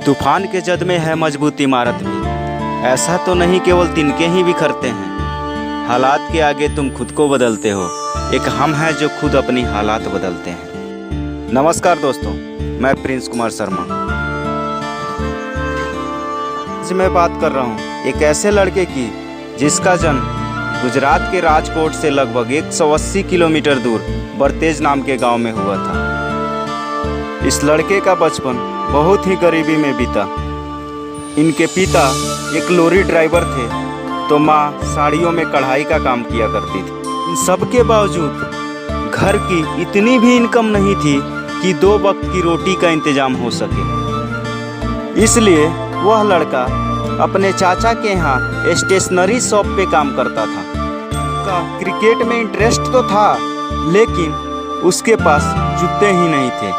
तूफान के जद में है मजबूत इमारत भी, ऐसा तो नहीं केवल तिनके ही बिखरते हैं। हालात के आगे तुम खुद को बदलते हो, एक हम हैं जो खुद अपनी हालात बदलते हैं। नमस्कार दोस्तों, मैं प्रिंस कुमार शर्मा। आज मैं बात कर रहा हूँ एक ऐसे लड़के की जिसका जन्म गुजरात के राजकोट से लगभग 180 किलोमीटर दूर बरतेज नाम के गांव में हुआ था। इस लड़के का बचपन बहुत ही गरीबी में बीता। इनके पिता एक लॉरी ड्राइवर थे तो माँ साड़ियों में कढ़ाई का काम किया करती थी। इन सब के बावजूद घर की इतनी भी इनकम नहीं थी कि 2 वक्त की रोटी का इंतजाम हो सके। इसलिए वह लड़का अपने चाचा के यहाँ स्टेशनरी शॉप पे काम करता था। उसका क्रिकेट में इंटरेस्ट तो था, लेकिन उसके पास जूते ही नहीं थे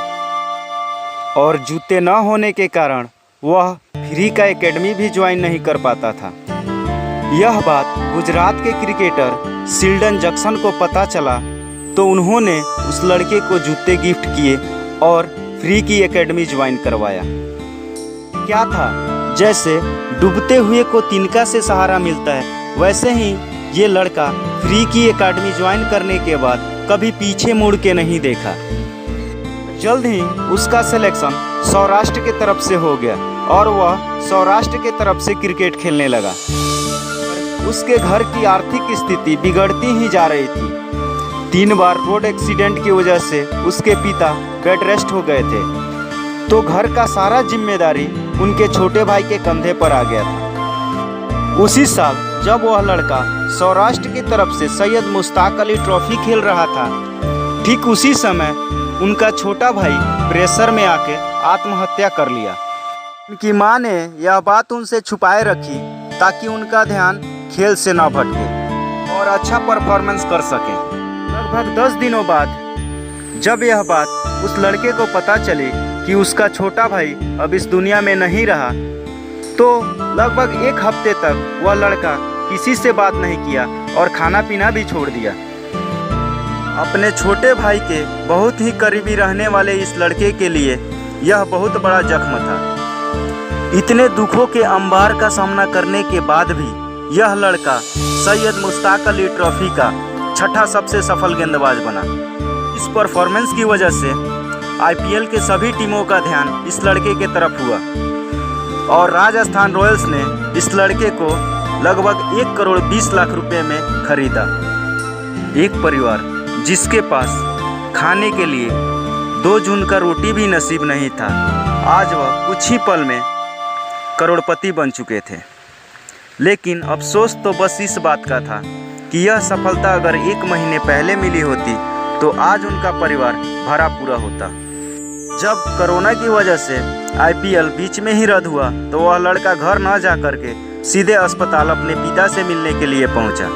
और जूते न होने के कारण वह फ्री का एकेडमी भी ज्वाइन नहीं कर पाता था। यह बात गुजरात के क्रिकेटर शिल्डन जैक्सन को पता चला तो उन्होंने उस लड़के को जूते गिफ्ट किए और फ्री की एकेडमी ज्वाइन करवाया। क्या था, जैसे डूबते हुए को तिनका से सहारा मिलता है, वैसे ही ये लड़का फ्री की एकेडमी ज्वाइन करने के बाद कभी पीछे मुड़ के नहीं देखा। जल्द ही उसका सिलेक्शन सौराष्ट्र के तरफ से हो गया और वह सौराष्ट्र के तरफ से क्रिकेट खेलने लगा। उसके घर की आर्थिक स्थिति बिगड़ती ही जा रही थी। 3 बार रोड एक्सीडेंट की वजह से उसके पिता बेड रेस्ट हो गए थे, तो घर का सारा जिम्मेदारी उनके छोटे भाई के कंधे पर आ गया था। उसी साल जब वह लड़का सौराष्ट्र की तरफ से सैयद मुश्ताक अली ट्रॉफी खेल रहा था, ठीक उसी समय उनका छोटा भाई प्रेशर में आके आत्महत्या कर लिया। उनकी मां ने यह बात उनसे छुपाए रखी ताकि उनका ध्यान खेल से न भटके और अच्छा परफॉर्मेंस कर सके। लगभग 10 दिनों बाद जब यह बात उस लड़के को पता चली कि उसका छोटा भाई अब इस दुनिया में नहीं रहा, तो लगभग 1 हफ्ते तक वह लड़का किसी से बात नहीं किया और खाना पीना भी छोड़ दिया। अपने छोटे भाई के बहुत ही करीबी रहने वाले इस लड़के के लिए यह बहुत बड़ा जख्म था। इतने दुखों के अंबार का सामना करने के बाद भी यह लड़का सैयद मुश्ताक अली ट्रॉफी का 6ठा सबसे सफल गेंदबाज बना। इस परफॉर्मेंस की वजह से IPL के सभी टीमों का ध्यान इस लड़के के तरफ हुआ और राजस्थान रॉयल्स ने इस लड़के को लगभग 1 करोड़ 20 लाख रुपए में खरीदा। एक परिवार जिसके पास खाने के लिए 2 जून का रोटी भी नसीब नहीं था, आज वह कुछ ही पल में करोड़पति बन चुके थे। लेकिन अफसोस तो बस इस बात का था कि यह सफलता अगर 1 महीने पहले मिली होती तो आज उनका परिवार भरा पूरा होता। जब कोरोना की वजह से IPL बीच में ही रद्द हुआ तो वह लड़का घर न जा करके सीधे अस्पताल अपने पिता से मिलने के लिए पहुंचा,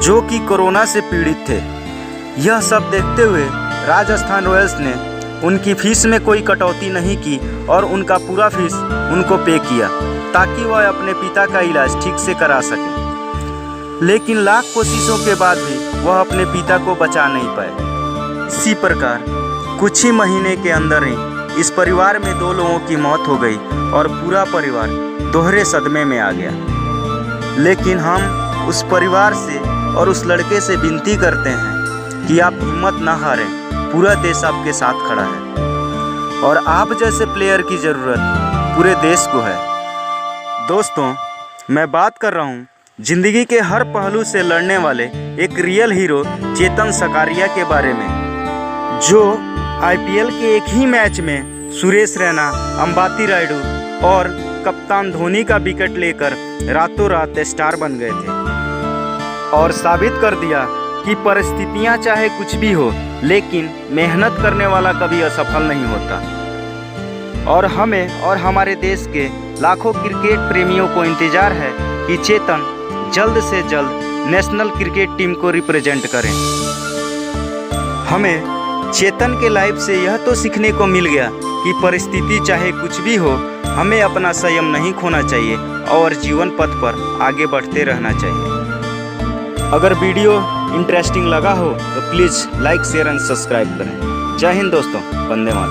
जो कि कोरोना से पीड़ित थे। यह सब देखते हुए राजस्थान रॉयल्स ने उनकी फीस में कोई कटौती नहीं की और उनका पूरा फीस उनको पे किया ताकि वह अपने पिता का इलाज ठीक से करा सकें। लेकिन लाख कोशिशों के बाद भी वह अपने पिता को बचा नहीं पाए। इसी प्रकार कुछ ही महीने के अंदर ही इस परिवार में 2 लोगों की मौत हो गई और पूरा परिवार दोहरे सदमे में आ गया। लेकिन हम उस परिवार से और उस लड़के से विनती करते हैं कि आप हिम्मत ना हारें, पूरा देश आपके साथ खड़ा है और आप जैसे प्लेयर की ज़रूरत पूरे देश को है। दोस्तों, मैं बात कर रहा हूँ जिंदगी के हर पहलू से लड़ने वाले एक रियल हीरो चेतन सकारिया के बारे में, जो IPL के एक ही मैच में सुरेश रैना, अंबाती रायडू और कप्तान धोनी का विकेट लेकर रातों रात स्टार बन गए थे और साबित कर दिया कि परिस्थितियां चाहे कुछ भी हो, लेकिन मेहनत करने वाला कभी असफल नहीं होता। और हमें और हमारे देश के लाखों क्रिकेट प्रेमियों को इंतजार है कि चेतन जल्द से जल्द नेशनल क्रिकेट टीम को रिप्रेजेंट करें। हमें चेतन के लाइफ से यह तो सीखने को मिल गया कि परिस्थिति चाहे कुछ भी हो, हमें अपना संयम नहीं खोना चाहिए और जीवन पथ पर आगे बढ़ते रहना चाहिए। अगर वीडियो इंटरेस्टिंग लगा हो तो please like, share and subscribe करें। जय हिंद दोस्तों, वंदे मातरम।